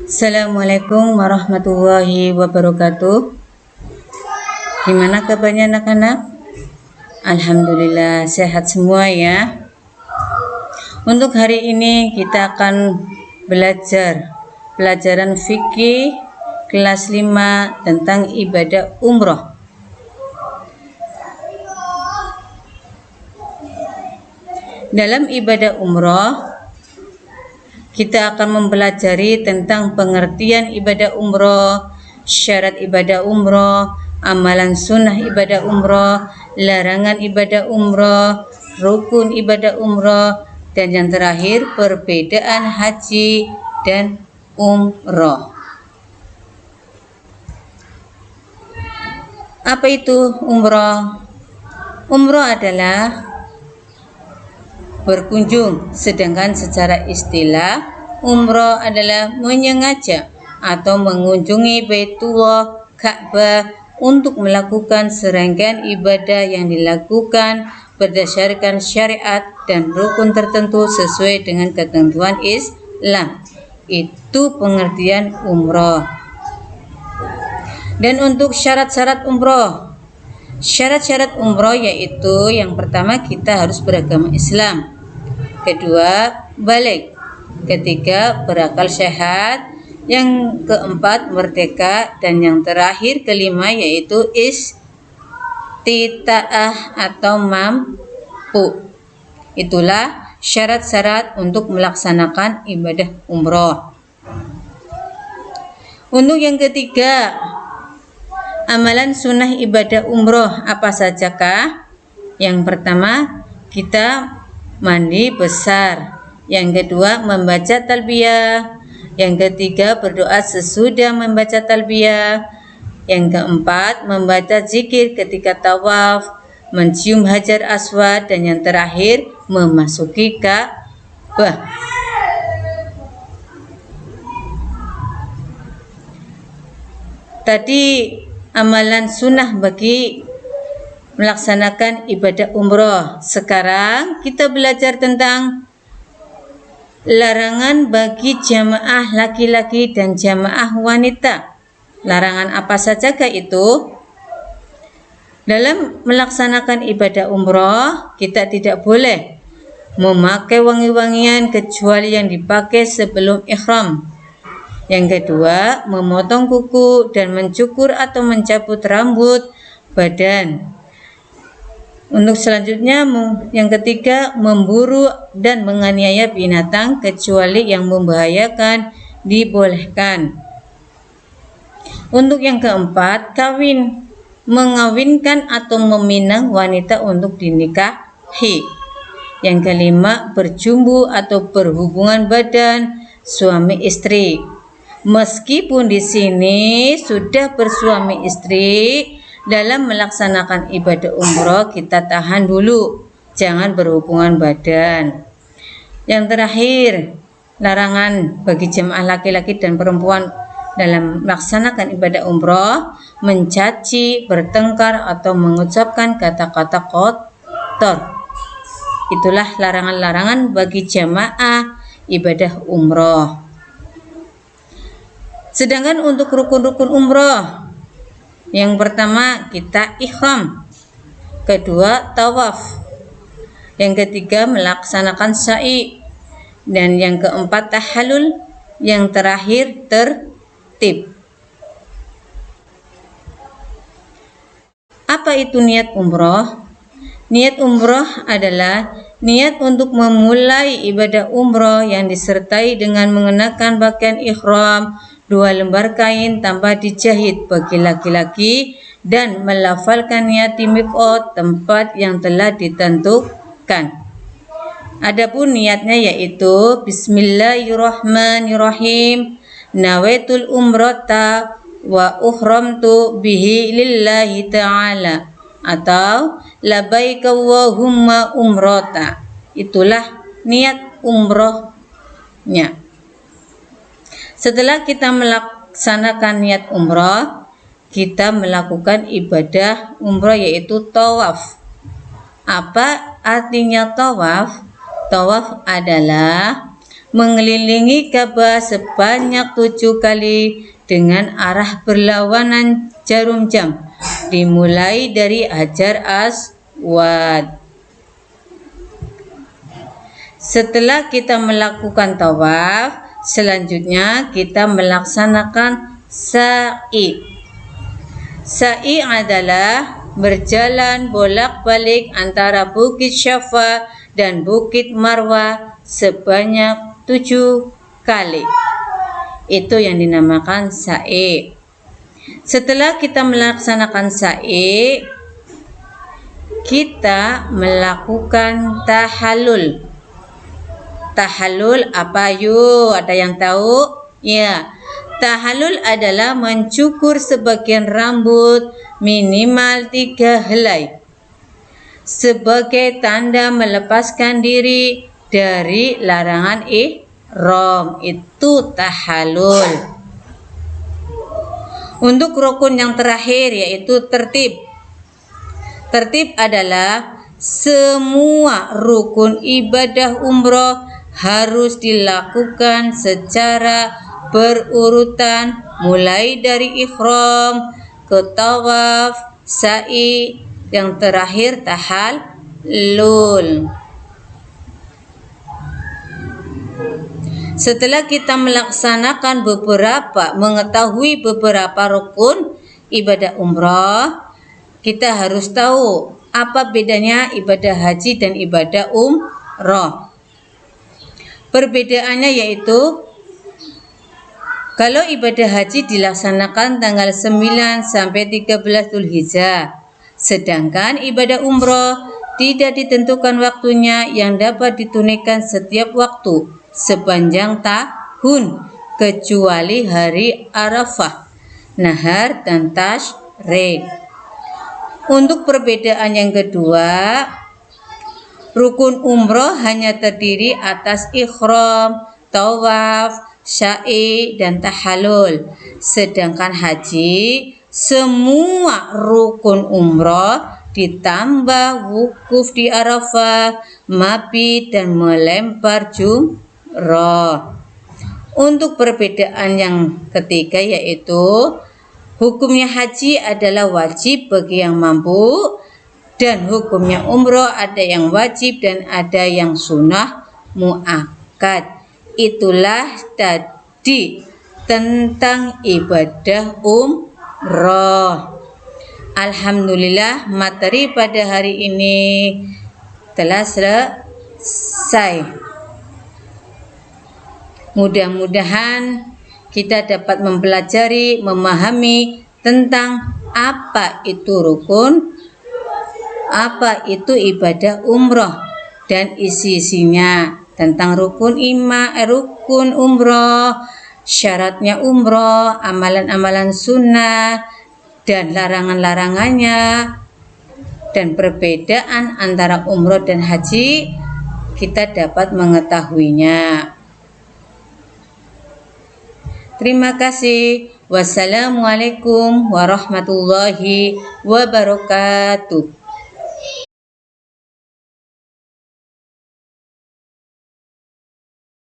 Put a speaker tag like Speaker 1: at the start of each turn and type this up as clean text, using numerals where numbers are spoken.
Speaker 1: Assalamualaikum warahmatullahi wabarakatuh. Gimana kabarnya anak-anak? Alhamdulillah sehat semua ya. Untuk hari ini kita akan belajar pelajaran fikih kelas 5 tentang ibadah umroh. Dalam ibadah umroh kita akan mempelajari tentang pengertian ibadah umroh, syarat ibadah umroh, amalan sunnah ibadah umroh, larangan ibadah umroh, rukun ibadah umroh, dan yang terakhir perbedaan haji dan umroh. Apa itu umroh? Umroh adalah berkunjung, sedangkan secara istilah umroh adalah menyengaja atau mengunjungi Baitullah Ka'bah untuk melakukan serangkaian ibadah yang dilakukan berdasarkan syariat dan rukun tertentu sesuai dengan ketentuan Islam. Itu pengertian umroh. Dan untuk syarat-syarat umroh, syarat-syarat umroh yaitu yang pertama kita harus beragama Islam, kedua balik, ketiga berakal sehat, yang keempat merdeka, dan yang terakhir kelima yaitu istita'ah atau mampu. Itulah syarat-syarat untuk melaksanakan ibadah umroh. Untuk yang ketiga, amalan sunnah ibadah umroh apa sajakah? Yang pertama kita mandi besar, yang kedua membaca talbiyah, yang ketiga berdoa sesudah membaca talbiyah, yang keempat membaca zikir ketika tawaf, mencium hajar aswad, dan yang terakhir memasuki Ka'bah. Tadi amalan sunnah bagi melaksanakan ibadah umroh. Sekarang kita belajar tentang larangan bagi jamaah laki-laki dan jamaah wanita. Larangan apa sajakah itu? Dalam melaksanakan ibadah umroh, kita tidak boleh memakai wangi-wangian kecuali yang dipakai sebelum ihram. Yang kedua, memotong kuku dan mencukur atau mencabut rambut badan. Untuk selanjutnya, yang ketiga, memburu dan menganiaya binatang kecuali yang membahayakan dibolehkan. Untuk yang keempat, kawin, mengawinkan atau meminang wanita untuk dinikahi. Yang kelima, berjumbu atau berhubungan badan suami istri. Meskipun di sini sudah bersuami istri, dalam melaksanakan ibadah umroh kita tahan dulu, jangan berhubungan badan. Yang terakhir, larangan bagi jemaah laki-laki dan perempuan dalam melaksanakan ibadah umroh mencaci, bertengkar, atau mengucapkan kata-kata kotor. Itulah larangan-larangan bagi jemaah ibadah umroh. Sedangkan untuk rukun-rukun umroh, yang pertama kita ihram, kedua tawaf, yang ketiga melaksanakan sa'i, dan yang keempat tahallul, yang terakhir tertib. Apa itu niat umroh? Niat umroh adalah niat untuk memulai ibadah umroh yang disertai dengan mengenakan pakaian ihram, 2 lembar kain tanpa dijahit bagi laki-laki, dan melafalkan niat di miqat, tempat yang telah ditentukan. Adapun niatnya yaitu Bismillahirrahmanirrahim, nawaitul umrata wa uhramtu bihi lillahi ta'ala, atau labbaik Allahumma umrata. Itulah niat umrohnya. Setelah kita melaksanakan niat umroh, kita melakukan ibadah umroh yaitu tawaf. Apa artinya tawaf? Tawaf adalah mengelilingi Ka'bah sebanyak 7 kali dengan arah berlawanan jarum jam, dimulai dari Hajar Aswad. Setelah kita melakukan tawaf, selanjutnya kita melaksanakan sa'i. Sa'i adalah berjalan bolak-balik antara Bukit Syafa dan Bukit Marwah sebanyak 7 kali. Itu yang dinamakan sa'i. Setelah kita melaksanakan sa'i, kita melakukan tahallul. Tahallul apa yuk? Ada yang tahu? Ya, tahallul adalah mencukur sebagian rambut minimal 3 helai sebagai tanda melepaskan diri dari larangan ihram. Itu tahallul. Untuk rukun yang terakhir yaitu tertib. Tertib adalah semua rukun ibadah umroh harus dilakukan secara berurutan, mulai dari ihram ke tawaf, sa'i, yang terakhir tahallul. Setelah kita melaksanakan mengetahui beberapa rukun ibadah umroh, kita harus tahu apa bedanya ibadah haji dan ibadah umroh. Perbedaannya yaitu, kalau ibadah haji dilaksanakan tanggal 9 sampai 13 Dzulhijjah, sedangkan ibadah umroh tidak ditentukan waktunya yang dapat ditunaikan setiap waktu sepanjang tahun kecuali hari Arafah, Nahar, dan Tasyrik. Untuk perbedaan yang kedua, rukun umroh hanya terdiri atas ihram, tawaf, sa'i, dan tahallul. Sedangkan haji, semua rukun umroh ditambah wukuf di Arafah, mabit, dan melempar jumrah. Untuk perbedaan yang ketiga yaitu, hukumnya haji adalah wajib bagi yang mampu, dan hukumnya umroh ada yang wajib dan ada yang sunnah muakkad. Itulah tadi tentang ibadah umroh. Alhamdulillah, materi pada hari ini telah selesai. Mudah-mudahan kita dapat mempelajari, memahami tentang apa itu rukun, apa itu ibadah umroh, dan isi-isinya tentang rukun umroh, syaratnya umroh, amalan-amalan sunnah, dan larangan-larangannya, dan perbedaan antara umroh dan haji kita dapat mengetahuinya. Terima kasih. Wassalamualaikum warahmatullahi wabarakatuh.